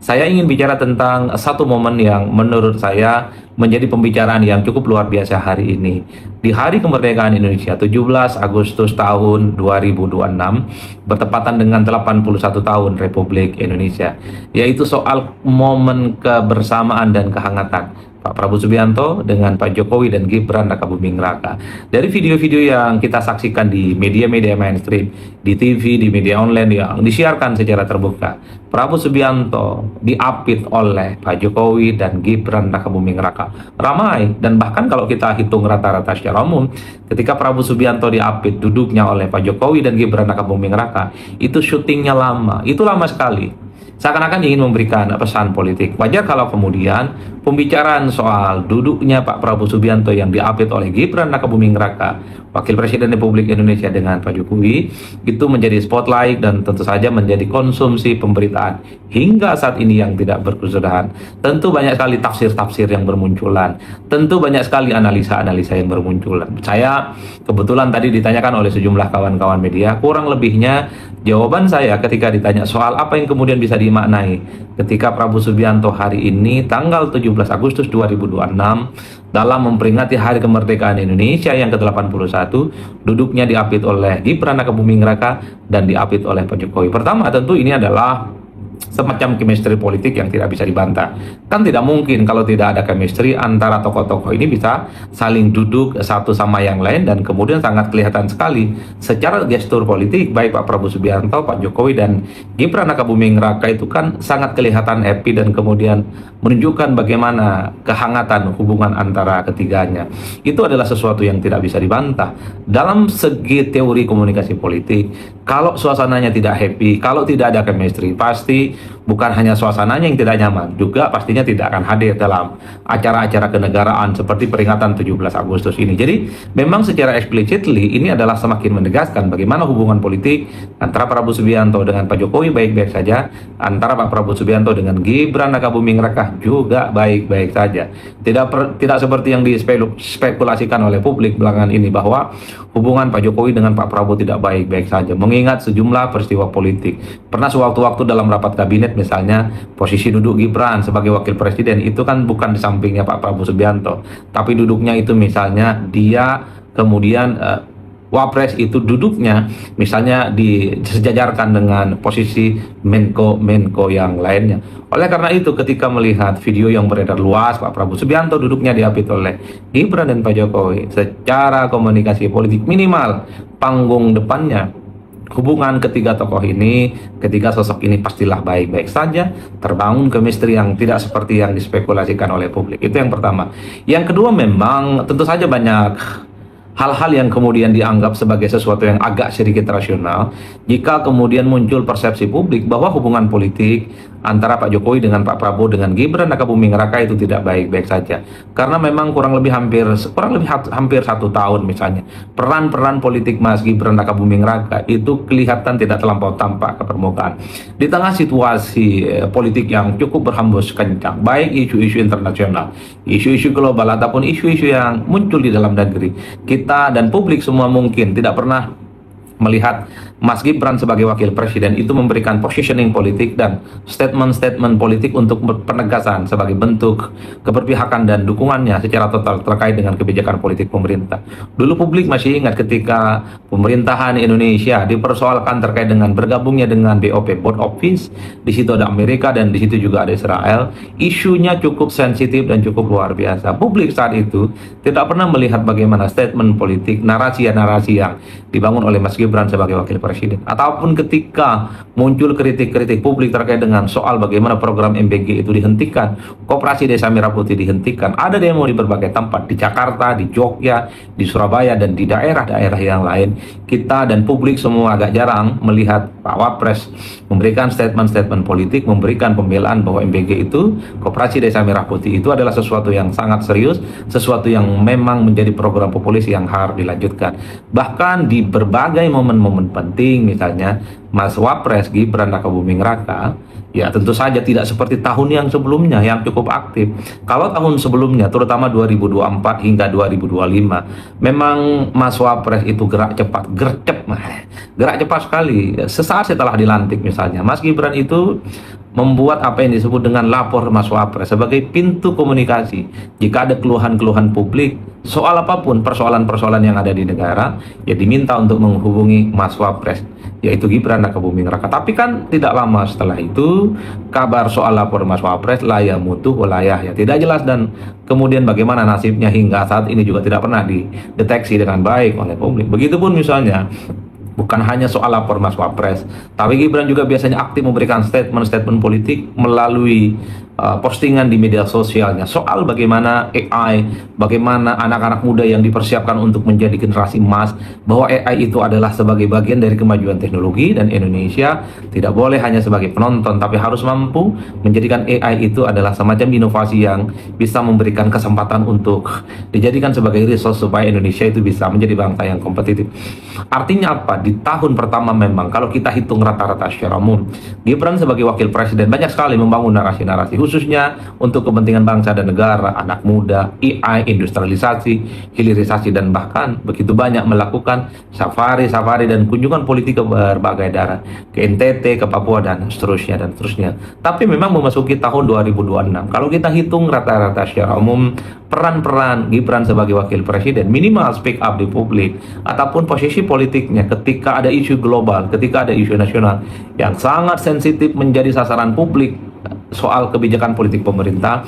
Saya ingin bicara tentang satu momen yang menurut saya menjadi pembicaraan yang cukup luar biasa hari ini. Di Hari Kemerdekaan Indonesia, 17 Agustus tahun 2026, bertepatan dengan 81 tahun Republik Indonesia, yaitu soal momen kebersamaan dan kehangatan Pak Prabowo Subianto dengan Pak Jokowi dan Gibran Rakabuming Raka. Dari video-video yang kita saksikan di media-media mainstream, di TV, di media online yang disiarkan secara terbuka, Prabowo Subianto diapit oleh Pak Jokowi dan Gibran Rakabuming Raka. Ramai, dan bahkan kalau kita hitung rata-rata secara umum, ketika Prabowo Subianto diapit duduknya oleh Pak Jokowi dan Gibran Rakabuming Raka, itu syutingnya lama, itu lama sekali. Seakan-akan ingin memberikan pesan politik. Wajar kalau kemudian pembicaraan soal duduknya Pak Prabowo Subianto yang diapit oleh Gibran Rakabuming Raka, Wakil Presiden Republik Indonesia, dengan Pak Jokowi, itu menjadi spotlight dan tentu saja menjadi konsumsi pemberitaan hingga saat ini yang tidak berkesudahan. Tentu banyak sekali tafsir-tafsir yang bermunculan. Tentu banyak sekali analisa-analisa yang bermunculan. Saya kebetulan tadi ditanyakan oleh sejumlah kawan-kawan media, kurang lebihnya jawaban saya ketika ditanya soal apa yang kemudian bisa dimaknai ketika Prabowo Subianto hari ini tanggal 17 Agustus 2026 dalam memperingati Hari Kemerdekaan Indonesia yang ke-81, duduknya diapit oleh Gibran Rakabuming Raka dan diapit oleh Pak Jokowi. Pertama, tentu ini adalah semacam chemistry politik yang tidak bisa dibantah. Kan tidak mungkin kalau tidak ada chemistry antara tokoh-tokoh ini bisa saling duduk satu sama yang lain, dan kemudian sangat kelihatan sekali secara gestur politik baik Pak Prabowo Subianto, Pak Jokowi dan Gibran Rakabuming Raka itu kan sangat kelihatan happy dan kemudian menunjukkan bagaimana kehangatan hubungan antara ketiganya. Itu adalah sesuatu yang tidak bisa dibantah. Dalam segi teori komunikasi politik, kalau suasananya tidak happy, kalau tidak ada chemistry, pasti bukan hanya suasananya yang tidak nyaman, juga pastinya tidak akan hadir dalam acara-acara kenegaraan seperti peringatan 17 Agustus ini. Jadi memang secara explicitly ini adalah semakin menegaskan bagaimana hubungan politik antara Prabowo Subianto dengan Pak Jokowi baik-baik saja, antara Pak Prabowo Subianto dengan Gibran Rakabuming Raka juga baik-baik saja. Tidak seperti yang dispekulasikan oleh publik belakangan ini bahwa hubungan Pak Jokowi dengan Pak Prabowo tidak baik-baik saja, mengingat sejumlah peristiwa politik. Pernah sewaktu-waktu dalam rapat kabinet misalnya, posisi duduk Gibran sebagai wakil presiden itu kan bukan di sampingnya Pak Prabowo Subianto, tapi duduknya itu misalnya dia kemudian Wapres itu duduknya misalnya disejajarkan dengan posisi Menko yang lainnya. Oleh karena itu, ketika melihat video yang beredar luas, Pak Prabowo Subianto duduknya diapit oleh Gibran dan Pak Jokowi, secara komunikasi politik minimal panggung depannya, hubungan ketiga tokoh ini, ketiga sosok ini pastilah baik-baik saja, terbangun chemistry yang tidak seperti yang dispekulasikan oleh publik. Itu yang pertama. Yang kedua, memang tentu saja banyak hal-hal yang kemudian dianggap sebagai sesuatu yang agak sedikit rasional jika kemudian muncul persepsi publik bahwa hubungan politik antara Pak Jokowi dengan Pak Prabowo dengan Gibran Rakabuming Raka itu tidak baik-baik saja, karena memang kurang lebih hampir 1 tahun misalnya peran-peran politik Mas Gibran Rakabuming Raka itu kelihatan tidak terlampau tampak ke permukaan di tengah situasi politik yang cukup berhembus kencang, baik isu-isu internasional, isu-isu global ataupun isu-isu yang muncul di dalam negeri. Kita dan publik semua mungkin tidak pernah melihat Mas Gibran sebagai wakil presiden itu memberikan positioning politik dan statement-statement politik untuk penegasan sebagai bentuk keberpihakan dan dukungannya secara total terkait dengan kebijakan politik pemerintah. Dulu publik masih ingat ketika pemerintahan Indonesia dipersoalkan terkait dengan bergabungnya dengan BOP, Board of Peace, di situ ada Amerika dan di situ juga ada Israel. Isunya cukup sensitif dan cukup luar biasa. Publik saat itu tidak pernah melihat bagaimana statement politik, narasi-narasi yang dibangun oleh Mas Gibran sebagai wakil presiden, ataupun ketika muncul kritik-kritik publik terkait dengan soal bagaimana program MBG itu dihentikan, Koperasi Desa Merah Putih dihentikan, ada demo di berbagai tempat, di Jakarta, di Jogja, di Surabaya, dan di daerah-daerah yang lain. Kita dan publik semua agak jarang melihat Pak Wapres memberikan statement-statement politik, memberikan pembelaan bahwa MBG itu, Koperasi Desa Merah Putih itu adalah sesuatu yang sangat serius, sesuatu yang memang menjadi program populis yang harus dilanjutkan. Bahkan di berbagai momen-momen penting, misalnya Mas Wapres Gibran Rakabuming Raka, ya tentu saja tidak seperti tahun yang sebelumnya yang cukup aktif. Kalau tahun sebelumnya, terutama 2024 hingga 2025, memang Mas Wapres itu gerak cepat, gerak cepat sekali. Sesaat setelah dilantik misalnya, Mas Gibran itu membuat apa yang disebut dengan lapor Mas Wapres sebagai pintu komunikasi. Jika ada keluhan-keluhan publik soal apapun, persoalan-persoalan yang ada di negara, ya diminta untuk menghubungi Mas Wapres, yaitu Gibran Rakabuming Raka. Tapi kan tidak lama setelah itu, kabar soal lapor Mas Wapres layah mutuh wilayah ya tidak jelas, dan kemudian bagaimana nasibnya hingga saat ini juga tidak pernah dideteksi dengan baik oleh publik. Begitupun misalnya bukan hanya soal lapor Mas Wapres, tapi Gibran juga biasanya aktif memberikan statement-statement politik melalui postingan di media sosialnya soal bagaimana AI, bagaimana anak-anak muda yang dipersiapkan untuk menjadi generasi emas, bahwa AI itu adalah sebagai bagian dari kemajuan teknologi dan Indonesia tidak boleh hanya sebagai penonton, tapi harus mampu menjadikan AI itu adalah semacam inovasi yang bisa memberikan kesempatan untuk dijadikan sebagai resource supaya Indonesia itu bisa menjadi bangsa yang kompetitif. Artinya apa? Di tahun pertama memang kalau kita hitung rata-rata secara umum, Gibran sebagai wakil presiden banyak sekali membangun narasi-narasi khususnya untuk kepentingan bangsa dan negara, anak muda, AI, industrialisasi, hilirisasi, dan bahkan begitu banyak melakukan safari-safari dan kunjungan politik ke berbagai daerah, ke NTT, ke Papua, dan seterusnya dan seterusnya. Tapi memang memasuki tahun 2026, kalau kita hitung rata-rata secara umum, peran-peran Gibran sebagai wakil presiden minimal speak up di publik ataupun posisi politiknya ketika ada isu global, ketika ada isu nasional yang sangat sensitif menjadi sasaran publik soal kebijakan politik pemerintah,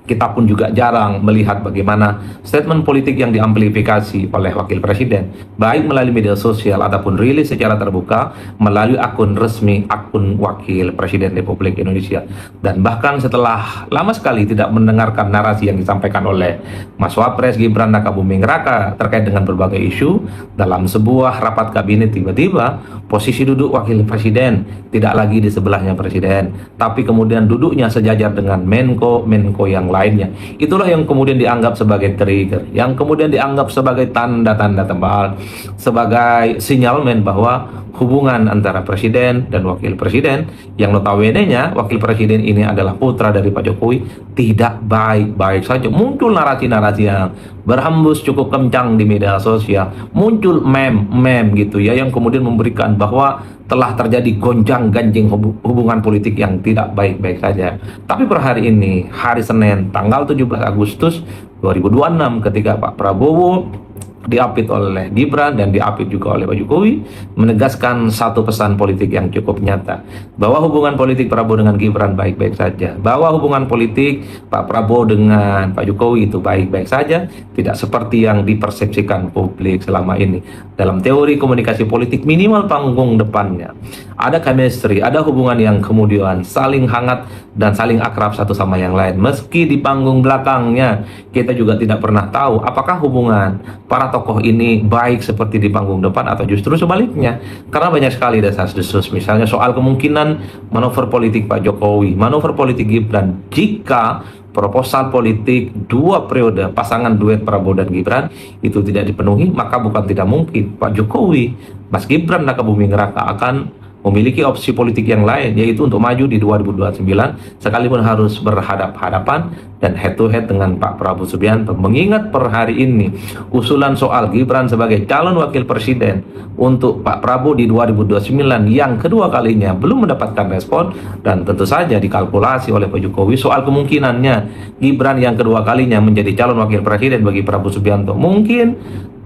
kita pun juga jarang melihat bagaimana statement politik yang diamplifikasi oleh wakil presiden, baik melalui media sosial ataupun rilis secara terbuka melalui akun resmi, akun wakil presiden Republik Indonesia. Dan bahkan setelah lama sekali tidak mendengarkan narasi yang disampaikan oleh Mas Wapres Gibran Rakabuming Raka terkait dengan berbagai isu, dalam sebuah rapat kabinet tiba-tiba posisi duduk wakil presiden tidak lagi di sebelahnya presiden, tapi kemudian duduknya sejajar dengan Menko yang lainnya. Itulah yang kemudian dianggap sebagai trigger, yang kemudian dianggap sebagai tanda-tanda tebal, sebagai sinyalmen bahwa hubungan antara presiden dan wakil presiden, yang notabene-nya wakil presiden ini adalah putra dari Pak Jokowi, tidak baik-baik saja. Muncul narasi-narasi yang berhembus cukup kencang di media sosial, muncul meme gitu ya, yang kemudian memberikan bahwa telah terjadi gonjang-ganjing hubungan politik yang tidak baik-baik saja. Tapi per hari ini, hari Senin, tanggal 17 Agustus 2026, ketika Pak Prabowo diapit oleh Gibran dan diapit juga oleh Pak Jokowi, menegaskan satu pesan politik yang cukup nyata, bahwa hubungan politik Prabowo dengan Gibran baik-baik saja, bahwa hubungan politik Pak Prabowo dengan Pak Jokowi itu baik-baik saja, tidak seperti yang dipersepsikan publik selama ini. Dalam teori komunikasi politik, minimal panggung depannya ada chemistry, ada hubungan yang kemudian saling hangat dan saling akrab satu sama yang lain. Meski di panggung belakangnya kita juga tidak pernah tahu apakah hubungan para tokoh ini baik seperti di panggung depan atau justru sebaliknya. Karena banyak sekali desas-desus, misalnya soal kemungkinan manuver politik Pak Jokowi, manuver politik Gibran jika proposal politik 2 periode pasangan duet Prabowo dan Gibran itu tidak dipenuhi, maka bukan tidak mungkin Pak Jokowi, Mas Gibran Rakabuming Raka akan memiliki opsi politik yang lain, yaitu untuk maju di 2029 sekalipun harus berhadap-hadapan dan head to head dengan Pak Prabowo Subianto. Mengingat per hari ini usulan soal Gibran sebagai calon wakil presiden untuk Pak Prabowo di 2029 yang kedua kalinya belum mendapatkan respon, dan tentu saja dikalkulasi oleh Pak Jokowi soal kemungkinannya Gibran yang kedua kalinya menjadi calon wakil presiden bagi Prabowo Subianto. Mungkin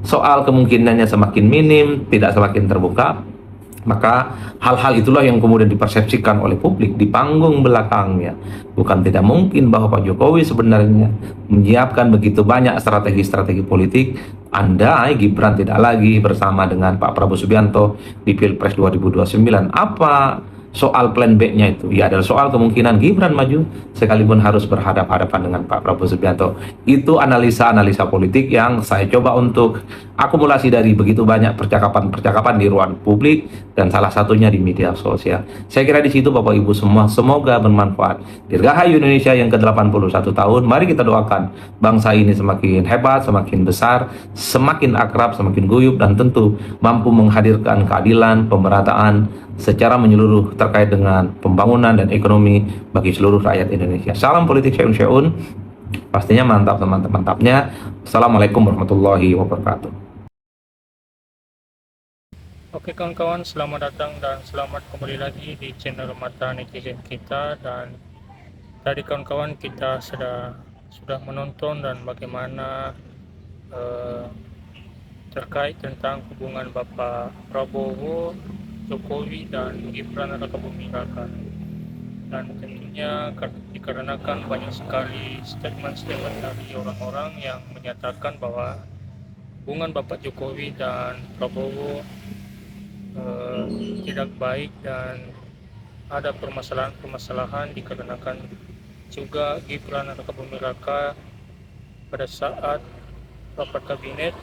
soal kemungkinannya semakin minim, tidak semakin terbuka. Maka hal-hal itulah yang kemudian dipersepsikan oleh publik di panggung belakangnya. Bukan tidak mungkin bahwa Pak Jokowi sebenarnya menyiapkan begitu banyak strategi-strategi politik andai Gibran tidak lagi bersama dengan Pak Prabowo Subianto di Pilpres 2029. Apa soal plan B-nya itu? Ya adalah soal kemungkinan Gibran maju sekalipun harus berhadapan-hadapan dengan Pak Prabowo Subianto. Itu analisa-analisa politik yang saya coba untuk akumulasi dari begitu banyak percakapan-percakapan di ruang publik dan salah satunya di media sosial. Saya kira di situ Bapak Ibu semua, semoga bermanfaat. Dirgahayu Indonesia yang ke-81 tahun. Mari kita doakan bangsa ini semakin hebat, semakin besar, semakin akrab, semakin guyup, dan tentu mampu menghadirkan keadilan, pemerataan secara menyeluruh terkait dengan pembangunan dan ekonomi bagi seluruh rakyat Indonesia. Salam politik syaun-syaun, pastinya mantap semantap-mantapnya. Assalamualaikum warahmatullahi wabarakatuh. Oke kawan-kawan, selamat datang dan selamat kembali lagi di channel Mata Netizen kita. Dan tadi kawan-kawan kita sudah menonton dan bagaimana eh, terkait tentang hubungan Bapak Prabowo, Jokowi dan Gibran Rakabuming Raka. Dan tentunya dikarenakan banyak sekali statement-statement dari orang-orang yang menyatakan bahwa hubungan Bapak Jokowi dan Prabowo tidak baik dan ada permasalahan-permasalahan dikarenakan juga Gibran Rakabuming Raka pada saat rapat kabinet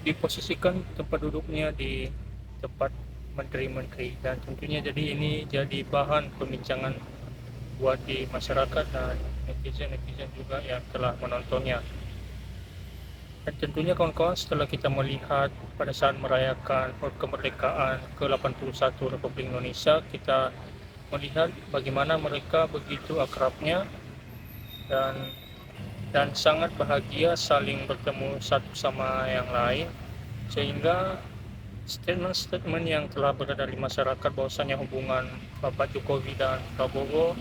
diposisikan tempat duduknya di tempat menteri-menteri, dan tentunya jadi ini jadi bahan perbincangan buat di masyarakat dan netizen-netizen juga yang telah menontonnya. Dan tentunya kawan-kawan, setelah kita melihat pada saat merayakan kemerdekaan ke-81 Republik Indonesia, kita melihat bagaimana mereka begitu akrabnya dan sangat bahagia saling bertemu satu sama yang lain, sehingga statement-statement yang telah berada di masyarakat bahwasanya hubungan Bapak Jokowi dan Prabowo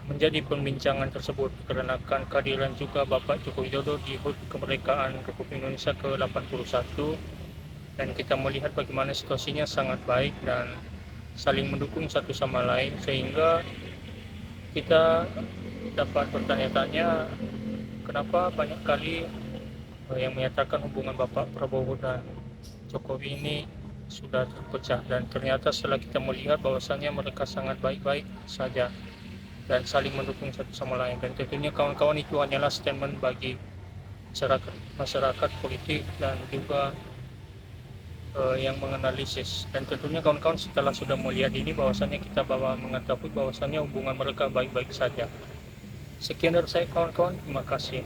menjadi pembincangan tersebut dikarenakan kehadiran juga Bapak Joko Widodo di HUT kemerdekaan Republik Indonesia ke-81, dan kita melihat bagaimana situasinya sangat baik dan saling mendukung satu sama lain, sehingga kita dapat bertanya-tanya kenapa banyak kali yang menyatakan hubungan Bapak Prabowo dan Jokowi ini sudah terpecah, dan ternyata setelah kita melihat bahwasannya mereka sangat baik-baik saja dan saling mendukung satu sama lain. Dan tentunya kawan-kawan, itu hanyalah statement bagi masyarakat politik dan juga yang menganalisis. Dan tentunya kawan-kawan, setelah sudah melihat ini bahwasannya kita mengetahui bahwasannya hubungan mereka baik-baik saja. Sekian dari saya kawan-kawan, terima kasih.